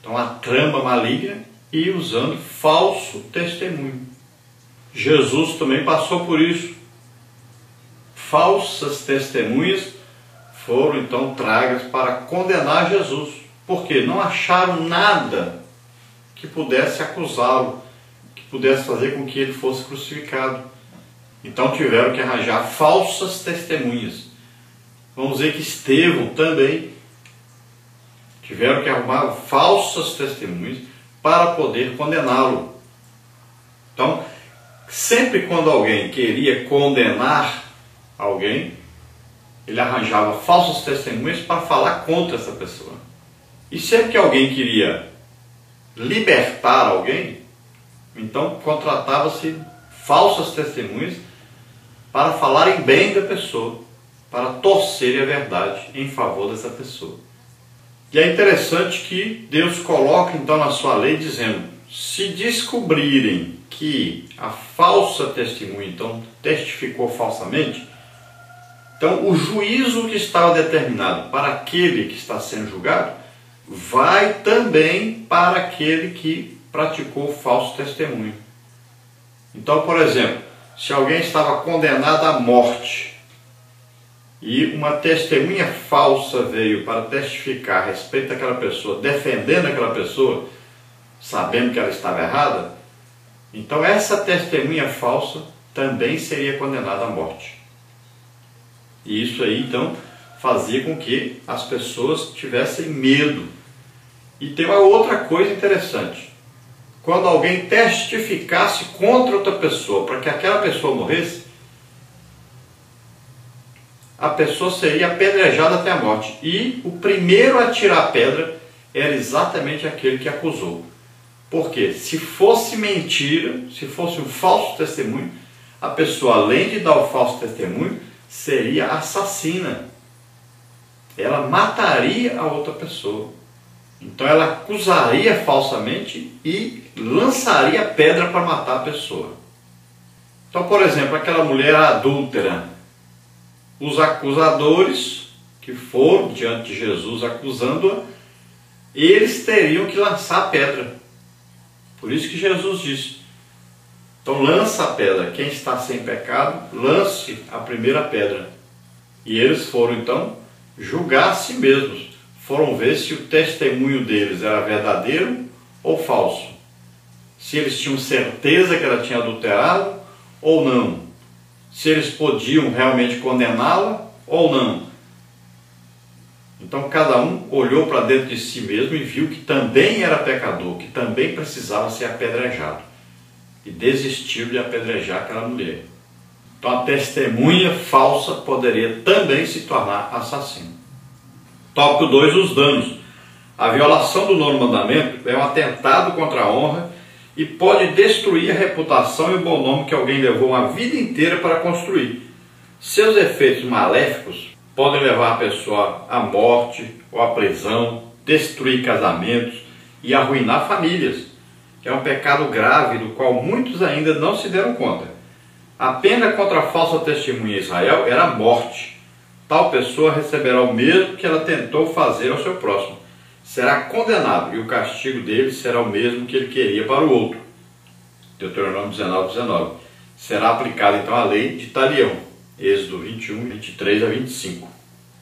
Então a trama maligna e usando falso testemunho. Jesus também passou por isso. Falsas testemunhas foram então tragas para condenar Jesus, porque não acharam nada que pudesse acusá-lo, que pudesse fazer com que ele fosse crucificado. Então tiveram que arranjar falsas testemunhas. Vamos dizer que Estevão também tiveram que arrumar falsas testemunhas para poder condená-lo. Então, sempre quando alguém queria condenar alguém, ele arranjava falsas testemunhas para falar contra essa pessoa. E sempre que alguém queria libertar alguém, então contratava-se falsas testemunhas para falarem bem da pessoa, para torcerem a verdade em favor dessa pessoa. E é interessante que Deus coloca então na sua lei dizendo: se descobrirem que a falsa testemunha então testificou falsamente, então o juízo que estava determinado para aquele que está sendo julgado vai também para aquele que praticou falso testemunho. Então, por exemplo, se alguém estava condenado à morte e uma testemunha falsa veio para testificar a respeito daquela pessoa, defendendo aquela pessoa, sabendo que ela estava errada, então essa testemunha falsa também seria condenada à morte. E isso aí então fazia com que as pessoas tivessem medo. E tem uma outra coisa interessante: quando alguém testificasse contra outra pessoa para que aquela pessoa morresse, a pessoa seria apedrejada até a morte. E o primeiro a tirar a pedra era exatamente aquele que acusou. Porque se fosse mentira, se fosse um falso testemunho, a pessoa, além de dar o falso testemunho, seria assassina. Ela mataria a outra pessoa. Então ela acusaria falsamente e lançaria a pedra para matar a pessoa. Então, por exemplo, aquela mulher adúltera, os acusadores que foram diante de Jesus acusando-a, eles teriam que lançar a pedra. Por isso que Jesus disse: então lança a pedra, quem está sem pecado, lance a primeira pedra. E eles foram então julgar a si mesmos, foram ver se o testemunho deles era verdadeiro ou falso, se eles tinham certeza que ela tinha adulterado ou não, se eles podiam realmente condená-la ou não. Então cada um olhou para dentro de si mesmo e viu que também era pecador, que também precisava ser apedrejado, e desistiu de apedrejar aquela mulher. Então a testemunha falsa poderia também se tornar assassino. Tópico 2, os danos. A violação do nono mandamento é um atentado contra a honra e pode destruir a reputação e o bom nome que alguém levou uma vida inteira para construir. Seus efeitos maléficos podem levar a pessoa à morte ou à prisão, destruir casamentos e arruinar famílias. É um pecado grave do qual muitos ainda não se deram conta. A pena contra a falsa testemunha em Israel era a morte. Tal pessoa receberá o mesmo que ela tentou fazer ao seu próximo. Será condenado e o castigo dele será o mesmo que ele queria para o outro. Deuteronômio 19:19. Será aplicada então a lei de Talião. Êxodo 21, 23 a 25.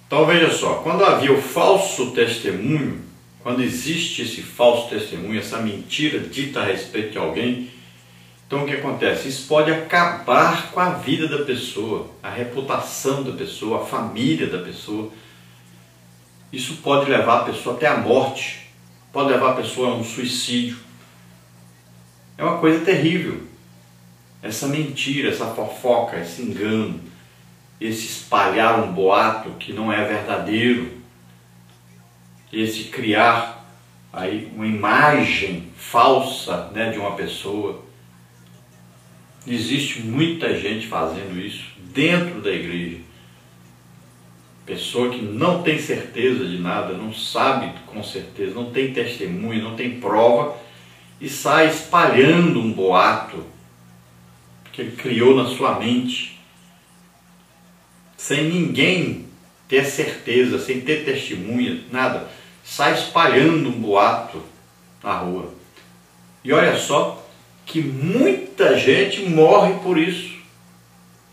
Então veja só, quando havia o falso testemunho, quando existe esse falso testemunho, essa mentira dita a respeito de alguém, então o que acontece? Isso pode acabar com a vida da pessoa, a reputação da pessoa, a família da pessoa. Isso pode levar a pessoa até a morte, pode levar a pessoa a um suicídio. É uma coisa terrível. Essa mentira, essa fofoca, esse engano, esse espalhar um boato que não é verdadeiro, esse criar aí uma imagem falsa, né, de uma pessoa. Existe muita gente fazendo isso dentro da igreja. Pessoa que não tem certeza de nada, não sabe com certeza, não tem testemunho, não tem prova e sai espalhando um boato que ele criou na sua mente, sem ninguém ter certeza, sem ter testemunha, nada. Sai espalhando um boato na rua. E olha só que muita gente morre por isso.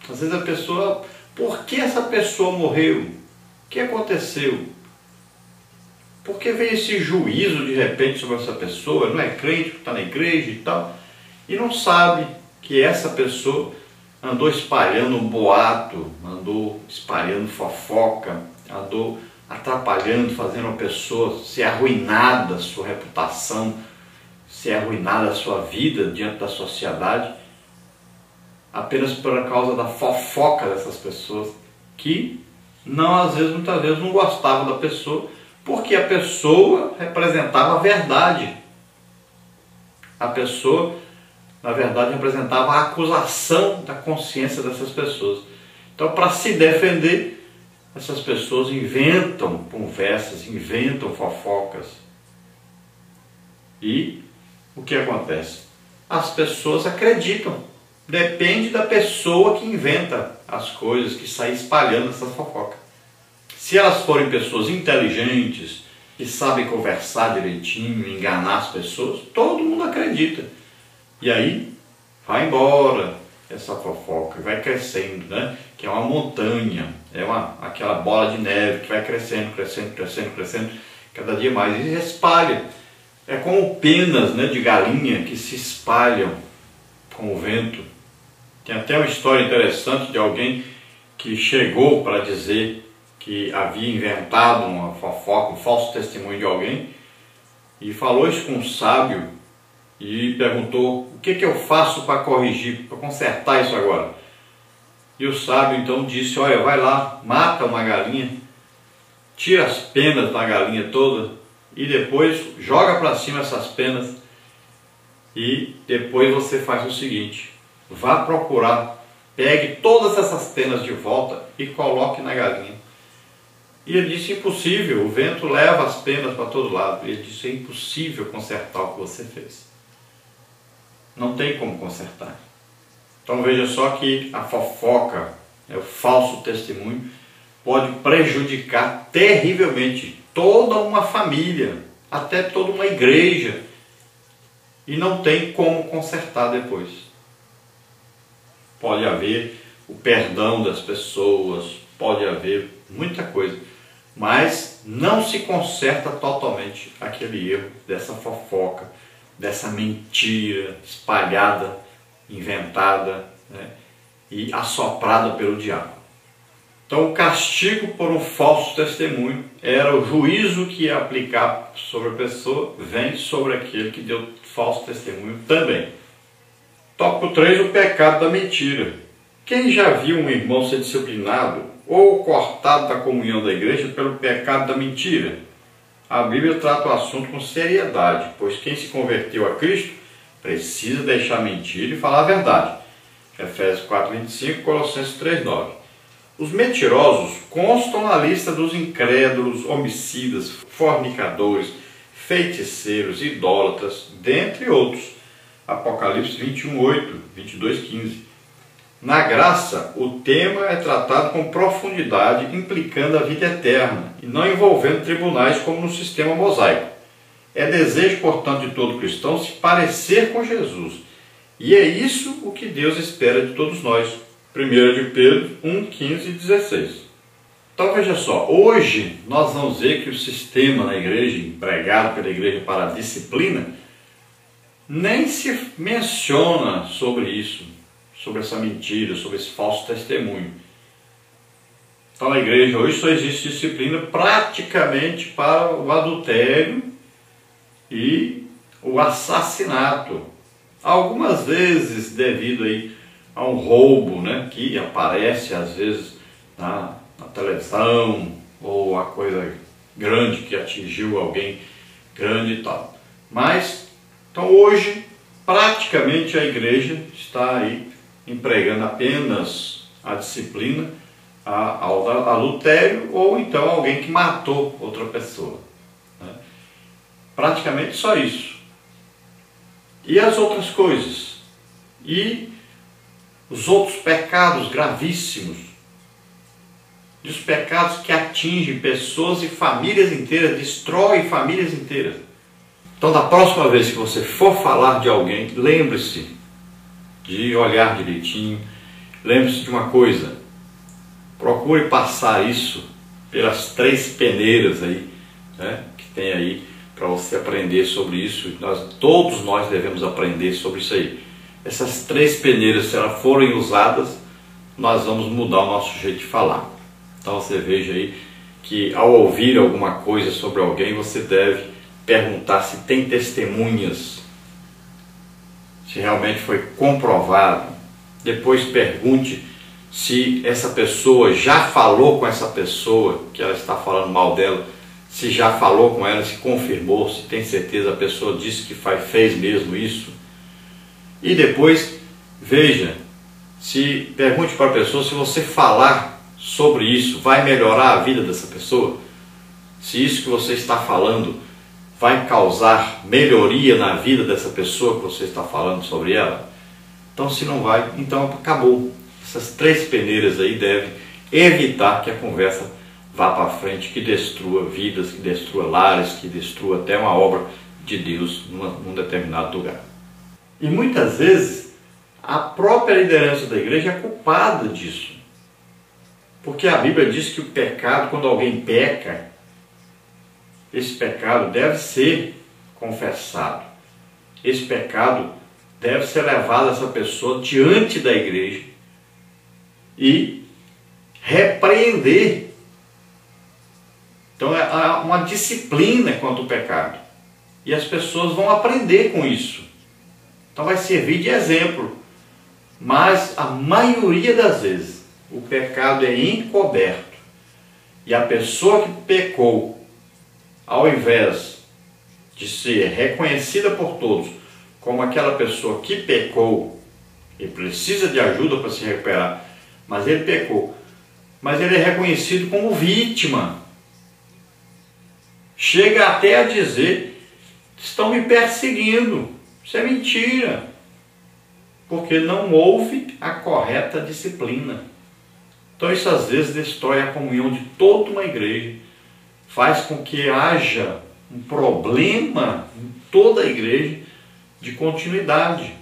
Às vezes a pessoa, por que essa pessoa morreu? O que aconteceu? Por que veio esse juízo de repente sobre essa pessoa? Não é crente, está na igreja e tal, e não sabe que essa pessoa andou espalhando um boato, andou espalhando fofoca, andou atrapalhando, fazendo a pessoa ser arruinada, sua reputação, ser arruinada a sua vida diante da sociedade, apenas por causa da fofoca dessas pessoas que muitas vezes não gostavam da pessoa, porque a pessoa representava a verdade. A pessoa, na verdade, representava a acusação da consciência dessas pessoas. Então, para se defender, essas pessoas inventam conversas, inventam fofocas. E o que acontece? As pessoas acreditam. Depende da pessoa que inventa as coisas, que sai espalhando essa fofoca. Se elas forem pessoas inteligentes, que sabem conversar direitinho, enganar as pessoas, todo mundo acredita. E aí vai embora essa fofoca, vai crescendo, né? Que é uma montanha, aquela bola de neve que vai crescendo, crescendo, crescendo, crescendo, cada dia mais, e espalha. É como penas, né, de galinha que se espalham com o vento. Tem até uma história interessante de alguém que chegou para dizer que havia inventado uma fofoca, um falso testemunho de alguém, e falou isso com um sábio e perguntou: o que eu faço para corrigir, para consertar isso agora? E o sábio então disse: olha, vai lá, mata uma galinha, tira as penas da galinha toda e depois joga para cima essas penas, e depois você faz o seguinte: vá procurar, pegue todas essas penas de volta e coloque na galinha. E ele disse: impossível, o vento leva as penas para todo lado. E ele disse: é impossível consertar o que você fez. Não tem como consertar. Então veja só que a fofoca, o falso testemunho, pode prejudicar terrivelmente toda uma família, até toda uma igreja, e não tem como consertar depois. Pode haver o perdão das pessoas, pode haver muita coisa, mas não se conserta totalmente aquele erro dessa fofoca, dessa mentira espalhada, inventada, né, e assoprada pelo diabo. Então o castigo por um falso testemunho era o juízo que ia aplicar sobre a pessoa, vem sobre aquele que deu falso testemunho também. Tópico 3, o pecado da mentira. Quem já viu um irmão ser disciplinado ou cortado da comunhão da igreja pelo pecado da mentira? A Bíblia trata o assunto com seriedade, pois quem se converteu a Cristo precisa deixar a mentira e falar a verdade. Efésios 4:25, Colossenses 3:9. Os mentirosos constam na lista dos incrédulos, homicidas, fornicadores, feiticeiros, idólatras, dentre outros. Apocalipse 21:8, 22:15. Na graça, o tema é tratado com profundidade, implicando a vida eterna, e não envolvendo tribunais como no sistema mosaico. É desejo, portanto, de todo cristão se parecer com Jesus. E é isso o que Deus espera de todos nós. 1 de Pedro 1:15 e 16. Então veja só, hoje nós vamos ver que o sistema na igreja, empregado pela igreja para a disciplina, nem se menciona sobre isso, sobre essa mentira, sobre esse falso testemunho. Então na igreja hoje só existe disciplina praticamente para o adultério e o assassinato. Algumas vezes devido aí a um roubo, né, que aparece às vezes na televisão, ou a coisa grande que atingiu alguém grande e tal. Mas, então hoje, praticamente a igreja está aí empregando apenas a disciplina ao adultério, ou então alguém que matou outra pessoa, né? Praticamente só isso. E as outras coisas? E os outros pecados gravíssimos? E os pecados que atingem pessoas e famílias inteiras, destroem famílias inteiras? Então, da próxima vez que você for falar de alguém, lembre-se de olhar direitinho, lembre-se de uma coisa, procure passar isso pelas 3 peneiras aí, né, que tem aí, para você aprender sobre isso. Todos nós devemos aprender sobre isso aí. Essas 3 peneiras, se elas forem usadas, nós vamos mudar o nosso jeito de falar. Então você veja aí que ao ouvir alguma coisa sobre alguém, você deve perguntar se tem testemunhas, se realmente foi comprovado. Depois pergunte se essa pessoa já falou com essa pessoa que ela está falando mal dela, se já falou com ela, se confirmou, se tem certeza, a pessoa disse que fez mesmo isso. E depois veja, pergunte para a pessoa se você falar sobre isso vai melhorar a vida dessa pessoa, se isso que você está falando vai causar melhoria na vida dessa pessoa que você está falando sobre ela. Então, se não vai, então acabou. Essas 3 peneiras aí devem evitar que a conversa vá para frente, que destrua vidas, que destrua lares, que destrua até uma obra de Deus num determinado lugar. E muitas vezes a própria liderança da igreja é culpada disso. Porque a Bíblia diz que o pecado, quando alguém peca, esse pecado deve ser confessado. Esse pecado deve ser levado a essa pessoa diante da igreja e repreender. Então há uma disciplina quanto ao pecado. E as pessoas vão aprender com isso. Então vai servir de exemplo. Mas a maioria das vezes o pecado é encoberto. E a pessoa que pecou, ao invés de ser reconhecida por todos como aquela pessoa que pecou e precisa de ajuda para se recuperar, mas ele pecou, mas ele é reconhecido como vítima. Chega até a dizer: estão me perseguindo. Isso é mentira, porque não houve a correta disciplina. Então isso às vezes destrói a comunhão de toda uma igreja, faz com que haja um problema em toda a igreja de continuidade.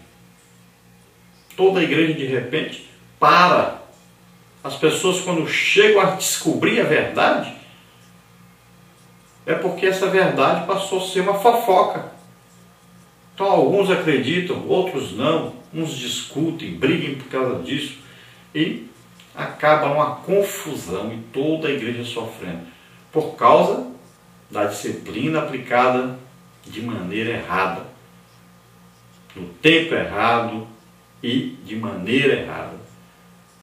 Toda a igreja de repente para. As pessoas, quando chegam a descobrir a verdade, é porque essa verdade passou a ser uma fofoca. Então alguns acreditam, outros não, uns discutem, brigam por causa disso e acaba uma confusão e toda a igreja sofrendo por causa da disciplina aplicada de maneira errada, no tempo errado e de maneira errada.